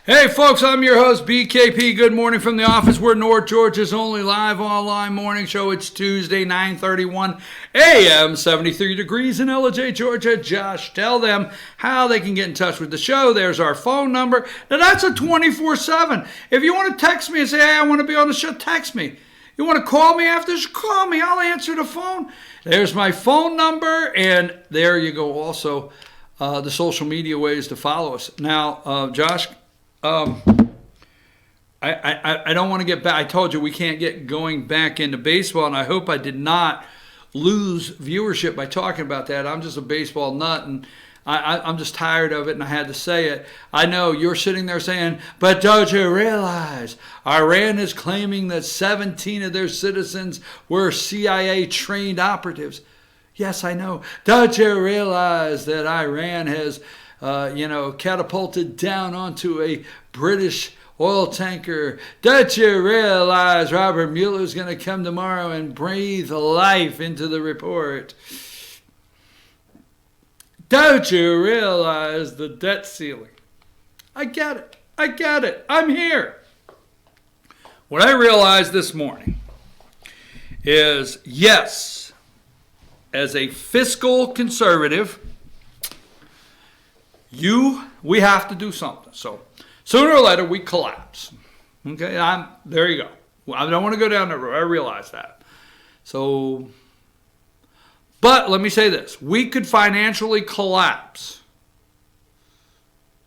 Hey folks, I'm your host BKP. Good morning from the office. We're North Georgia's only live online morning show. It's Tuesday, 9:31 a.m., 73 degrees in LJ, Georgia. Josh, tell them how they can get in touch with the show. There's our phone number. Now that's a 24/7. If you want to text me and say, hey, I want to be on the show, text me. You want to call me after this? Call me. I'll answer the phone. There's my phone number, and there you go. Also, the social media ways to follow us. Now, Josh, I don't want to get back. I told you we can't get going back into baseball, and I hope I did not lose viewership by talking about that. I'm just a baseball nut, and I'm just tired of it, and I had to say it. I know you're sitting there saying, but don't you realize Iran is claiming that 17 of their citizens were CIA-trained operatives? Yes, I know. Don't you realize that Iran has catapulted down onto a British oil tanker? Don't you realize Robert Mueller's going to come tomorrow and breathe life into the report? Don't you realize the debt ceiling? I get it. I'm here. What I realized this morning is, yes, as a fiscal conservative, we have to do something. So sooner or later we collapse. Okay, there you go. I don't want to go down that road. I realize that. So, but let me say this: we could financially collapse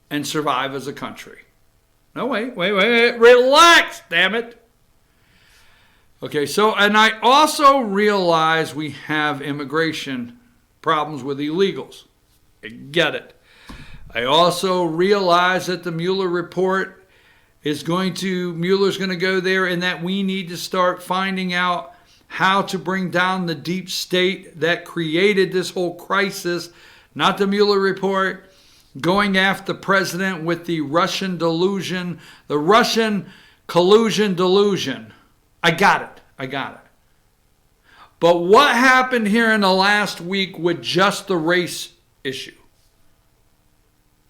and survive as a country. No, wait, relax, damn it. Okay, so, and I also realize we have immigration problems with illegals. I get it. I also realize that the Mueller report Mueller's going to go there, and that we need to start finding out how to bring down the deep state that created this whole crisis. Not the Mueller report, going after the president with the Russian delusion, the Russian collusion delusion. I got it. But what happened here in the last week with just the race issue,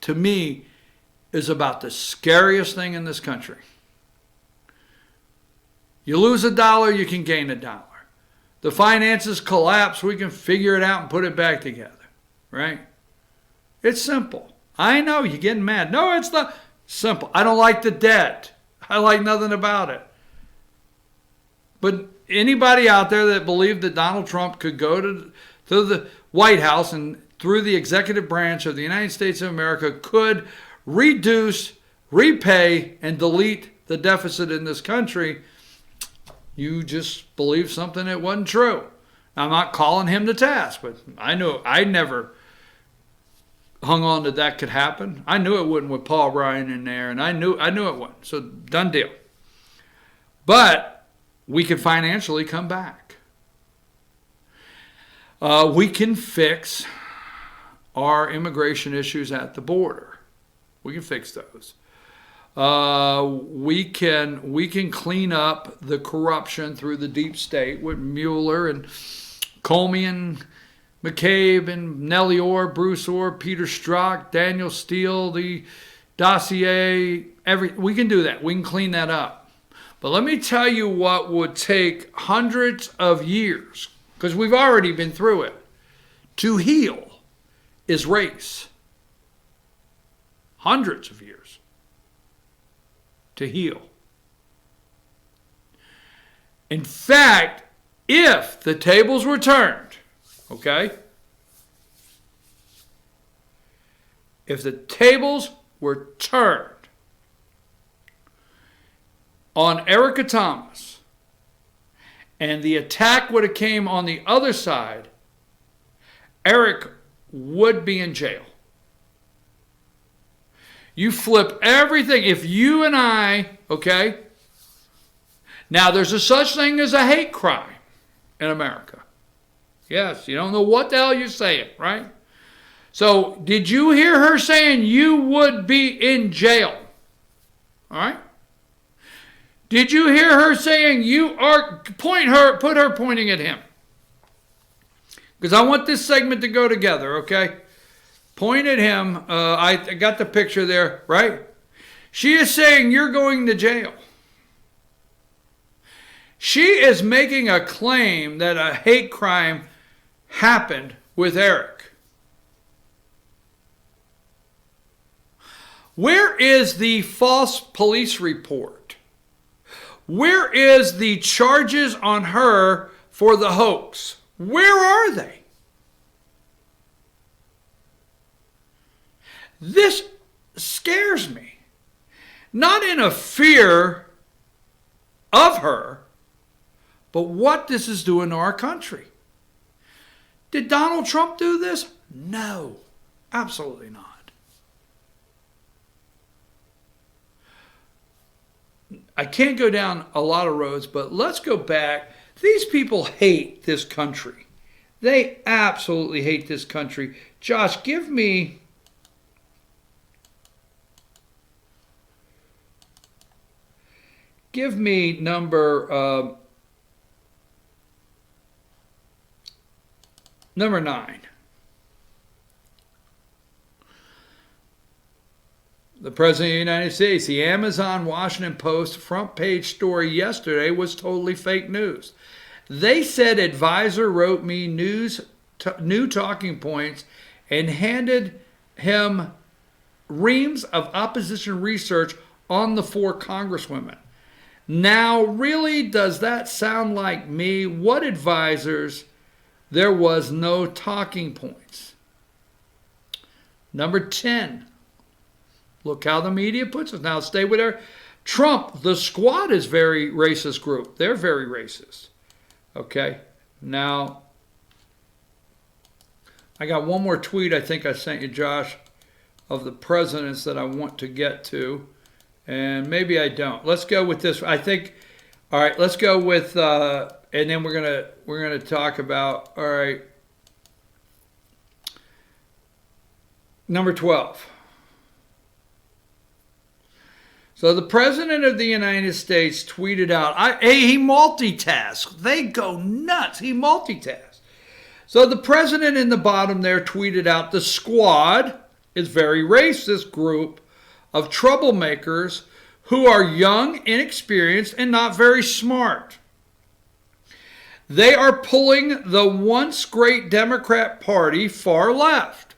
to me, is about the scariest thing in this country. You lose $1, you can gain $1. The finances collapse, we can figure it out and put it back together, right? It's simple. I know you're getting mad. No, it's not simple. I don't like the debt. I like nothing about it. But anybody out there that believed that Donald Trump could go to the White House and through the executive branch of the United States of America could reduce, repay, and delete the deficit in this country, you just believe something that wasn't true. I'm not calling him to task, but I never hung on that could happen. I knew it wouldn't with Paul Ryan in there, and I knew it wouldn't. So done deal. But we can financially come back. We can fix our immigration issues at the border. We can fix those. We can clean up the corruption through the deep state with Mueller and Comey and McCabe and Nellie Orr, Bruce Orr, Peter Strzok, Daniel Steele, the dossier. We can do that. We can clean that up. But let me tell you what would take hundreds of years, because we've already been through it, to heal is race. Hundreds of years to heal. In fact, if the tables were turned, okay? If the tables were turned on Erica Thomas and the attack would have came on the other side, Eric would be in jail. You flip everything. If you and I, okay? Now, there's a such thing as a hate crime in America. Yes, you don't know what the hell you're saying, right? So, did you hear her saying you would be in jail? All right? Did you hear her saying put her pointing at him? Because I want this segment to go together, okay? Point at him. I got the picture there, right? She is saying you're going to jail. She is making a claim that a hate crime happened with Eric. Where is the false police report? Where is the charges on her for the hoax? Where are they? This scares me. Not in a fear of her, but what this is doing to our country. Did Donald Trump do this? No, absolutely not. I can't go down a lot of roads, but let's go back. These people hate this country. They absolutely hate this country. Josh, give me number 9. The President of the United States, the Amazon Washington Post front page story yesterday was totally fake news. They said advisor wrote me new talking points and handed him reams of opposition research on the 4 congresswomen. Now, really, does that sound like me? What advisors? There was no talking points. Number 10. Look how the media puts it. Now, stay with her. Trump, the squad is very racist group. They're very racist. Okay. Now, I got one more tweet I think I sent you, Josh, of the presidents that I want to get to. And maybe I don't. Let's go with this. I think, all right, let's go with, and then we're gonna talk about, all right, number 12. So the President of the United States tweeted out, he multitasks. They go nuts. He multitasks. So the President in the bottom there tweeted out, the squad is very racist group of troublemakers who are young, inexperienced, and not very smart. They are pulling the once great Democrat Party far left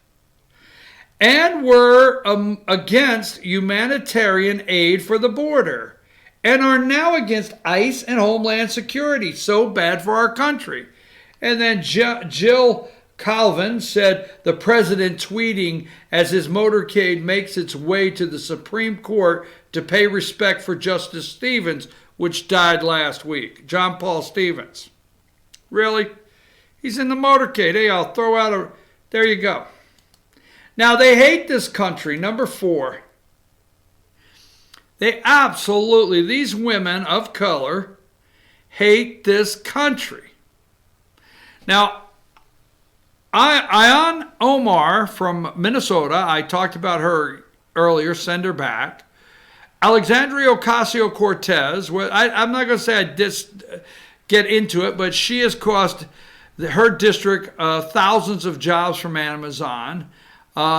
and were against humanitarian aid for the border and are now against ICE and Homeland Security. So bad for our country. And then Jill Calvin said, the president tweeting as his motorcade makes its way to the Supreme Court to pay respect for Justice Stevens, which died last week. John Paul Stevens. Really? He's in the motorcade. Hey, I'll throw out there you go. Now, they hate this country. Number 4. They absolutely, these women of color, hate this country. Now, Ayan Omar from Minnesota, I talked about her earlier, send her back. Alexandria Ocasio-Cortez, I'm not going to say I just get into it, but she has cost her district thousands of jobs from Amazon.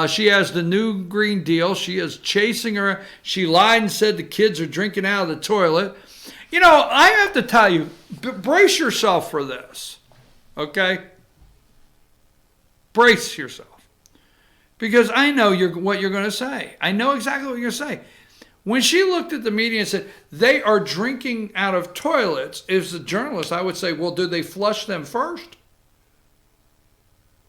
She has the new Green Deal. She is chasing her. She lied and said the kids are drinking out of the toilet. You know, I have to tell you, brace yourself for this, okay? Brace yourself. Because I know what you're going to say. I know exactly what you're going to say. When she looked at the media and said, they are drinking out of toilets, as a journalist, I would say, well, did they flush them first?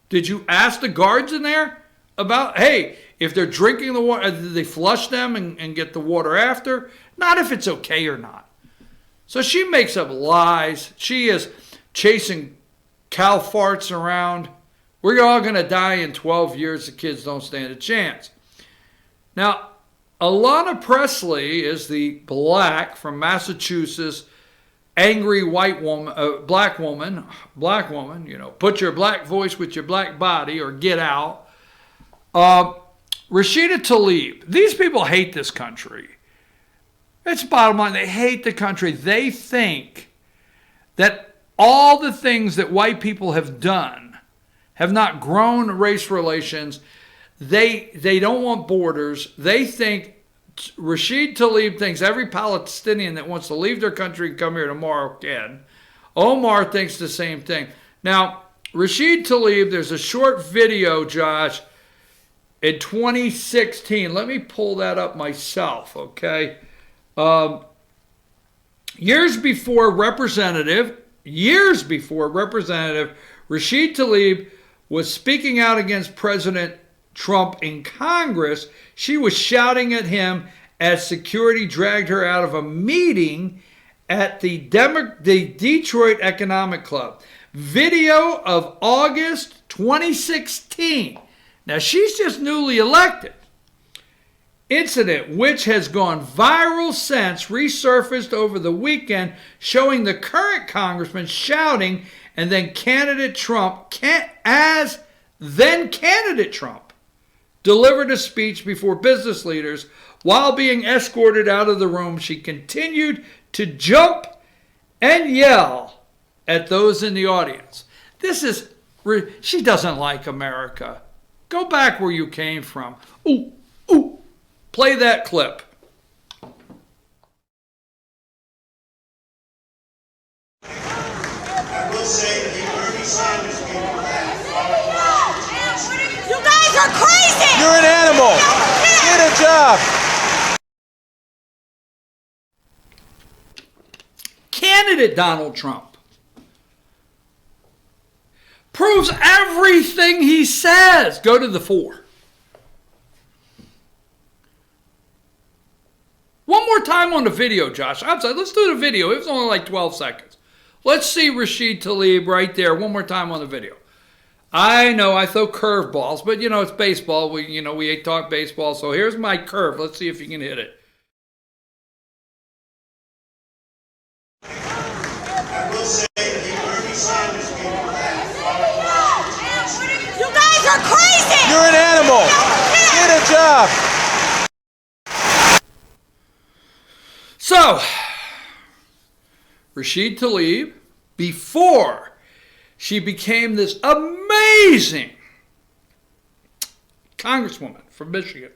Did you ask the guards in there about, hey, if they're drinking the water, did they flush them and get the water after? Not if it's okay or not. So she makes up lies. She is chasing cow farts around. We're all going to die in 12 years. The kids don't stand a chance. Now, Alana Presley is the black from Massachusetts, angry white woman, black woman, you know, put your black voice with your black body or get out. Rashida Tlaib. These people hate this country. It's bottom line. They hate the country. They think that all the things that white people have done have not grown race relations. They don't want borders. They think Rashid Tlaib thinks every Palestinian that wants to leave their country and come here tomorrow can. Omar thinks the same thing. Now, Rashid Tlaib, there's a short video, Josh, in 2016. Let me pull that up myself, okay? Years before Representative Rashid Tlaib was speaking out against President Trump in Congress. She was shouting at him as security dragged her out of a meeting at the Detroit Economic Club. Video of August 2016. Now, she's just newly elected. Incident, which has gone viral since, resurfaced over the weekend, showing the current congressman shouting, and then candidate Trump delivered a speech before business leaders. While being escorted out of the room, she continued to jump and yell at those in the audience. She doesn't like America. Go back where you came from. Ooh, ooh. Play that clip. I will say that the Bernie Sanders people You guys are crazy! You're an animal! Get a job! Candidate Donald Trump proves everything he says. Go to the 4. One more time on the video, Josh. I'm sorry, let's do the video. It was only like 12 seconds. Let's see Rashid Tlaib right there. One more time on the video. I know I throw curveballs, but it's baseball. We talk baseball. So here's my curve. Let's see if you can hit it. I will say that the Bernie Sanders people You guys are crazy! You're an animal! Get a job! So, Rashid Tlaib, before she became this amazing congresswoman from Michigan,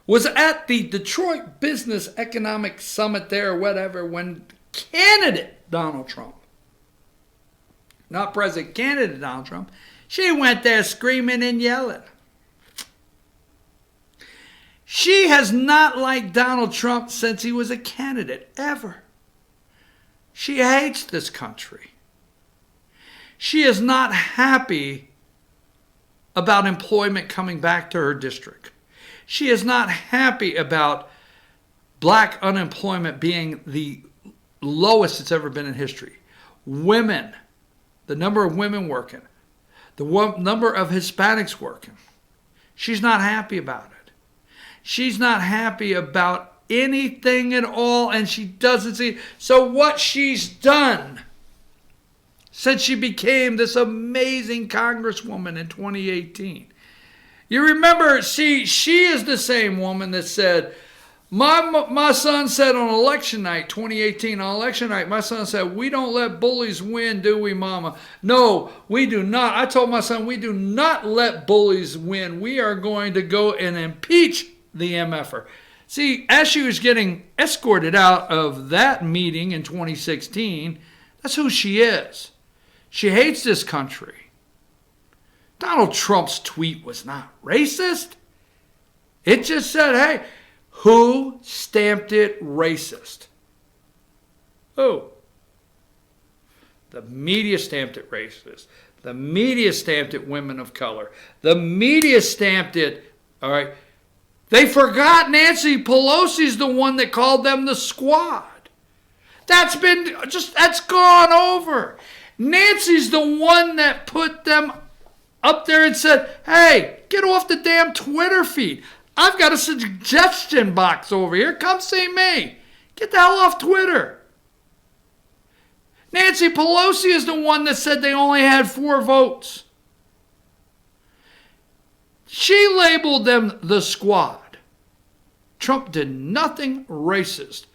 was at the Detroit Business Economic Summit there or whatever when candidate Donald Trump, not president, candidate Donald Trump, she went there screaming and yelling. She has not liked Donald Trump since he was a candidate, ever. She hates this country. She is not happy about employment coming back to her district. She is not happy about black unemployment being the lowest it's ever been in history. Women, the number of women working, the number of Hispanics working. She's not happy about it. She's not happy about anything at all, and she doesn't see. So what she's done since she became this amazing congresswoman in 2018. You remember, she is the same woman that said, my son said on election night, 2018, on election night, my son said, we don't let bullies win, do we, Mama? No, we do not. I told my son, we do not let bullies win. We are going to go and impeach the MFer. See, as she was getting escorted out of that meeting in 2016, that's who she is. She hates this country. Donald Trump's tweet was not racist. It just said, hey, who stamped it racist? Who? The media stamped it racist. The media stamped it women of color. The media stamped it, all right. They forgot Nancy Pelosi's the one that called them the squad. That's gone over. Nancy's the one that put them up there and said, hey, get off the damn Twitter feed. I've got a suggestion box over here. Come see me. Get the hell off Twitter. Nancy Pelosi is the one that said they only had 4 votes. She labeled them the squad. Trump did nothing racist.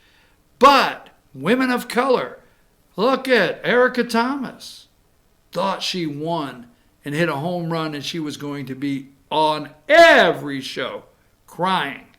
But women of color, look at Erica Thomas, thought she won and hit a home run and she was going to be on every show. crying.